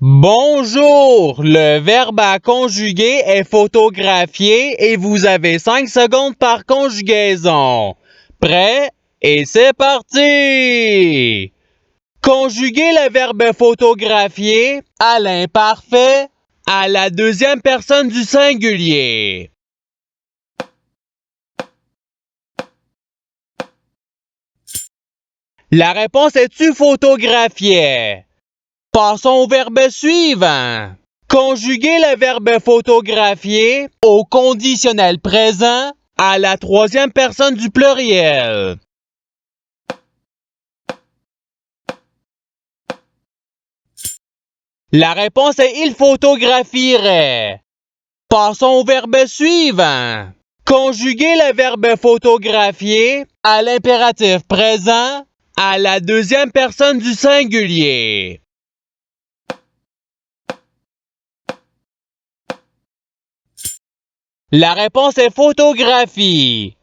Bonjour! Le verbe à conjuguer est photographié et vous avez 5 secondes par conjugaison. Prêt? Et c'est parti! Conjuguez le verbe photographier à l'imparfait à la deuxième personne du singulier. La réponse est tu photographiais. Passons au verbe suivant. Conjuguez le verbe photographier au conditionnel présent à la troisième personne du pluriel. La réponse est il photographierait. Passons au verbe suivant. Conjuguez le verbe photographier à l'impératif présent à la deuxième personne du singulier. La réponse est photographie.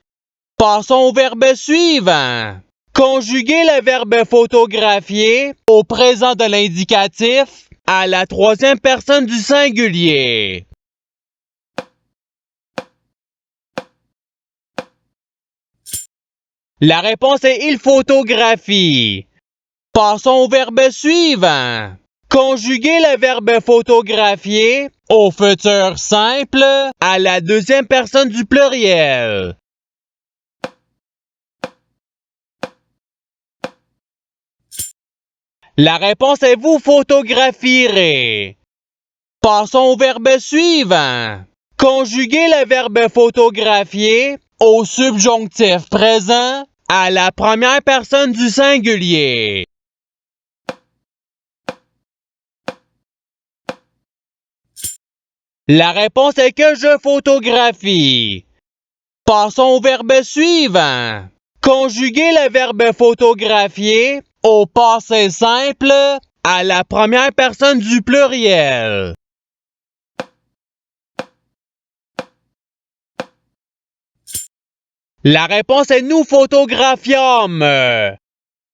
Passons au verbe suivant. Conjuguez le verbe photographier au présent de l'indicatif à la troisième personne du singulier. La réponse est il photographie. Passons au verbe suivant. Conjuguez le verbe photographier au futur simple à la deuxième personne du pluriel. La réponse est vous photographierez. Passons au verbe suivant. Conjuguez le verbe photographier au subjonctif présent à la première personne du singulier. La réponse est que je photographie. Passons au verbe suivant. Conjuguez le verbe photographier au passé simple à la première personne du pluriel. La réponse est nous photographiâmes.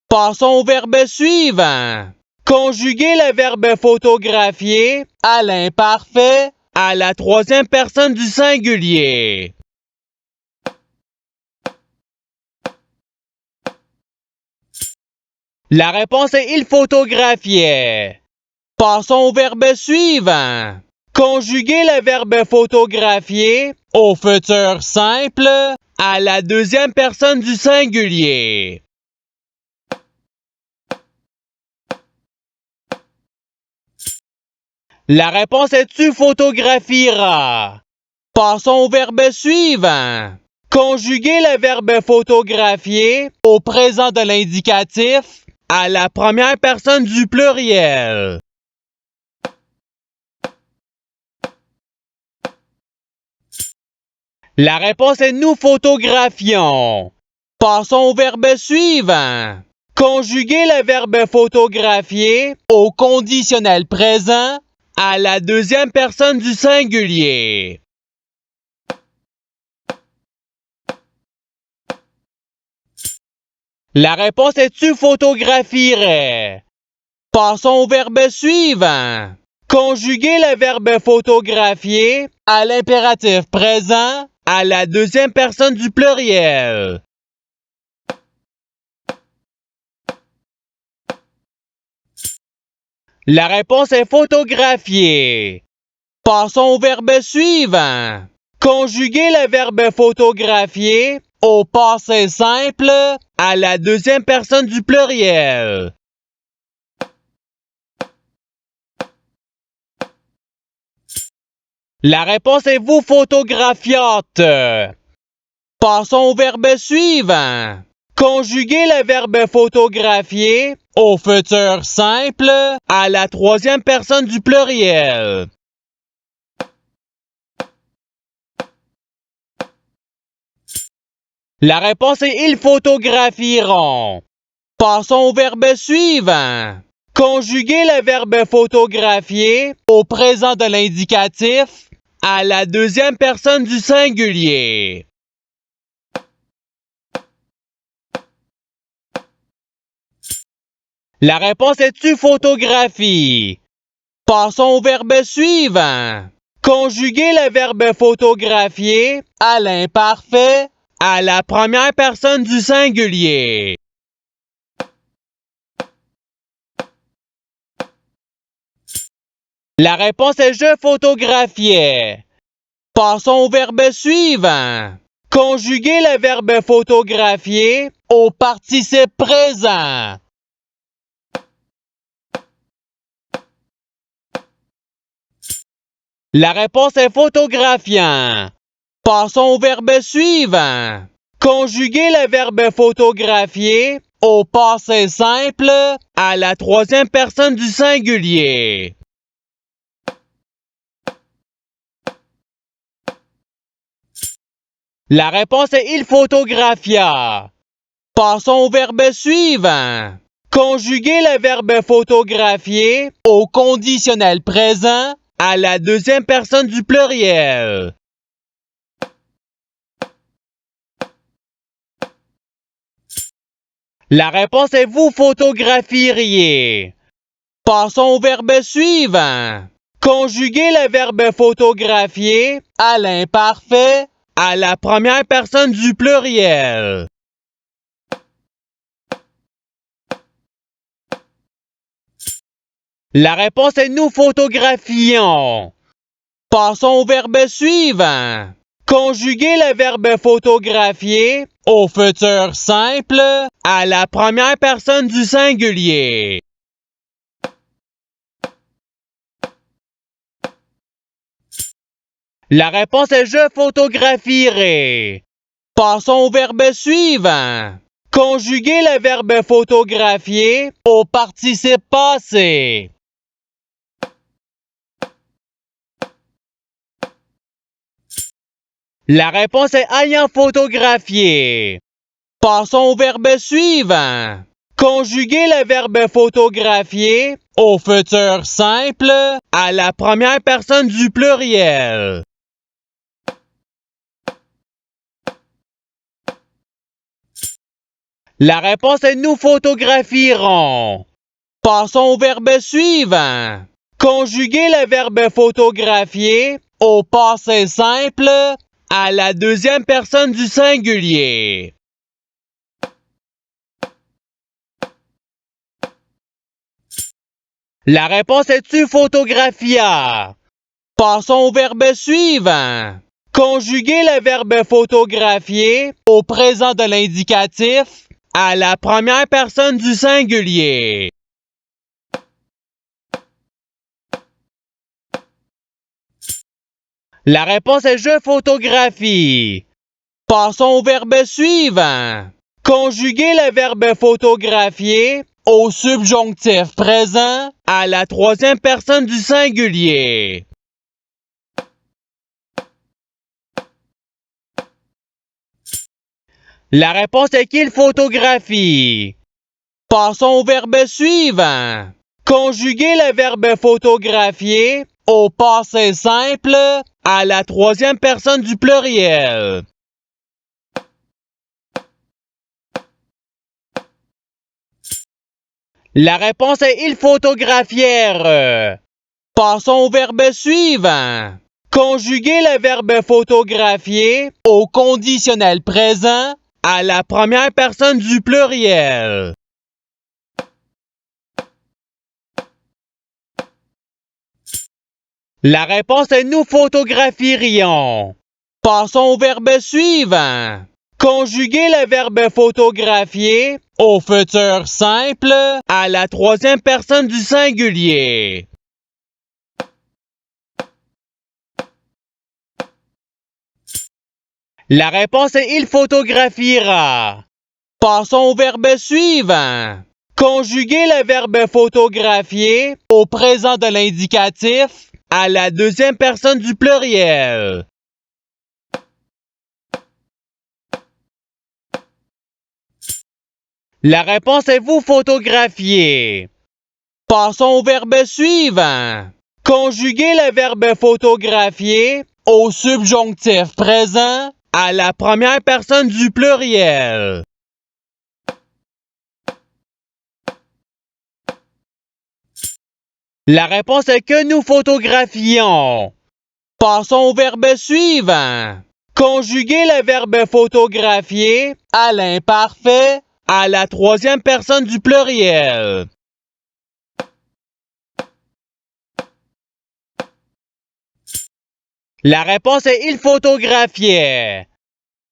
Passons au verbe suivant. Conjuguez le verbe photographier à l'imparfait à la troisième personne du singulier. La réponse est il photographiait. Passons au verbe suivant. Conjuguez le verbe photographier au futur simple à la deuxième personne du singulier. La réponse est tu photographieras. Passons au verbe suivant. Conjuguez le verbe photographier au présent de l'indicatif à la première personne du pluriel. La réponse est nous photographions. Passons au verbe suivant. Conjuguez le verbe photographier au conditionnel présent à la deuxième personne du singulier. La réponse est tu photographierais. Passons au verbe suivant. Conjuguez le verbe photographier à l'impératif présent à la deuxième personne du pluriel. La réponse est photographier. Passons au verbe suivant. Conjuguez le verbe photographier au passé simple à la deuxième personne du pluriel. La réponse est vous photographiâtes. Passons au verbe suivant. Conjuguez le verbe photographier au futur simple à la troisième personne du pluriel. La réponse est ils photographieront. Passons au verbe suivant. Conjuguez le verbe photographier au présent de l'indicatif à la deuxième personne du singulier. La réponse est tu photographies. Passons au verbe suivant. Conjuguez le verbe photographier à l'imparfait à la première personne du singulier. La réponse est je photographiais. Passons au verbe suivant. Conjuguez le verbe photographier au participe présent. La réponse est photographiant. Passons au verbe suivant. Conjuguez le verbe photographier au passé simple à la troisième personne du singulier. La réponse est il photographia. Passons au verbe suivant. Conjuguez le verbe photographier au conditionnel présent à la deuxième personne du pluriel. La réponse est vous photographeriez. Passons au verbe suivant. Conjuguez le verbe photographier à l'imparfait à la première personne du pluriel. La réponse est nous photographions. Passons au verbe suivant. Conjuguez le verbe photographier au futur simple à la première personne du singulier. La réponse est je photographierai. Passons au verbe suivant. Conjuguez le verbe photographier au participe passé. La réponse est ayant photographié. Passons au verbe suivant. Conjuguez le verbe photographier au futur simple à la première personne du pluriel. La réponse est nous photographierons. Passons au verbe suivant. Conjuguez le verbe photographier au passé simple à la deuxième personne du singulier. La réponse est tu photographia. Passons au verbe suivant. Conjuguez le verbe photographier au présent de l'indicatif à la première personne du singulier. La réponse est je photographie. Passons au verbe suivant. Conjuguez le verbe photographier au subjonctif présent à la troisième personne du singulier. La réponse est qu'il photographie. Passons au verbe suivant. Conjuguez le verbe photographier au passé simple à la troisième personne du pluriel. La réponse est ils photographièrent. Passons au verbe suivant. Conjuguez le verbe photographier au conditionnel présent à la première personne du pluriel. La réponse est nous photographerions. Passons au verbe suivant. Conjuguez le verbe photographier au futur simple à la troisième personne du singulier. La réponse est il photographiera. Passons au verbe suivant. Conjuguez le verbe photographier au présent de l'indicatif à la deuxième personne du pluriel. La réponse est vous photographiez. Passons au verbe suivant. Conjuguez le verbe photographier au subjonctif présent à la première personne du pluriel. La réponse est que nous photographions. Passons au verbe suivant. Conjuguez le verbe photographier à l'imparfait à la troisième personne du pluriel. La réponse est il photographiait.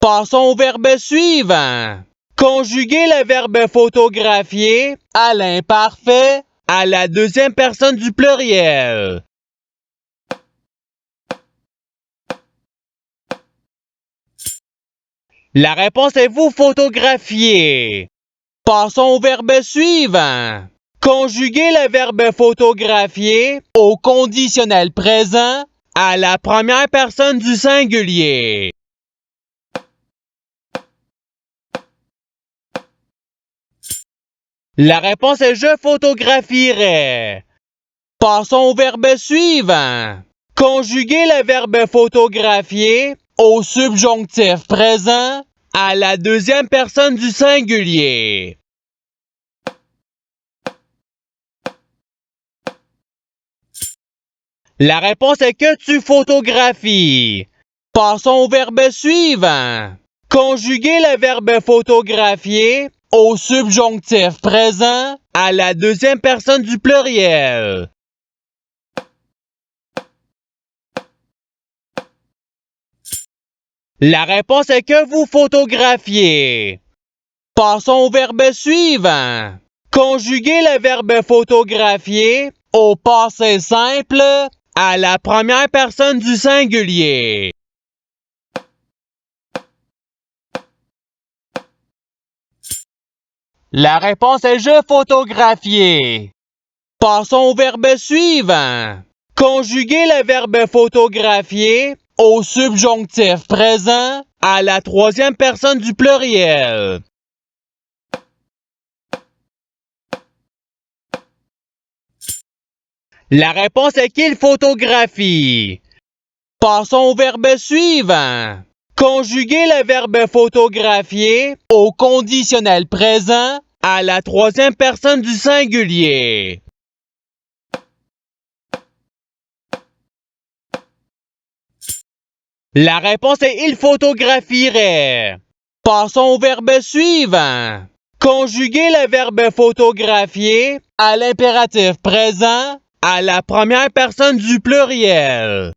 Passons au verbe suivant. Conjuguez le verbe photographier à l'imparfait à la deuxième personne du pluriel. La réponse est vous photographiez. Passons au verbe suivant. Conjuguez le verbe photographier au conditionnel présent à la première personne du singulier. La réponse est je photographierais. Passons au verbe suivant. Conjuguez le verbe photographier au subjonctif présent à la deuxième personne du singulier. La réponse est que tu photographies. Passons au verbe suivant. Conjuguez le verbe photographier au subjonctif présent à la deuxième personne du pluriel. La réponse est que vous photographiez. Passons au verbe suivant. Conjuguez le verbe photographier au passé simple à la première personne du singulier. La réponse est je photographiais. Passons au verbe suivant. Conjuguez le verbe photographier au subjonctif présent à la troisième personne du pluriel. La réponse est qu'il photographie. Passons au verbe suivant. Conjuguez le verbe photographier au conditionnel présent à la troisième personne du singulier. La réponse est il photographierait. Passons au verbe suivant. Conjuguez le verbe photographier à l'impératif présent à la première personne du pluriel.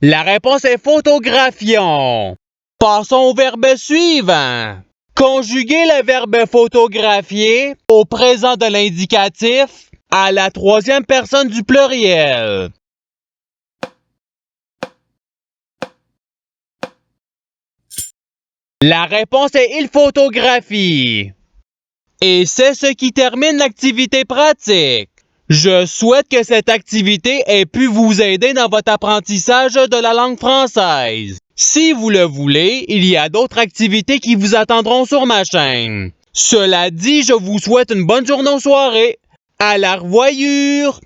La réponse est photographions. Passons au verbe suivant. Conjuguez le verbe photographier au présent de l'indicatif à la troisième personne du pluriel. La réponse est il photographie. Et c'est ce qui termine l'activité pratique. Je souhaite que cette activité ait pu vous aider dans votre apprentissage de la langue française. Si vous le voulez, il y a d'autres activités qui vous attendront sur ma chaîne. Cela dit, je vous souhaite une bonne journée ou soirée. À la revoyure!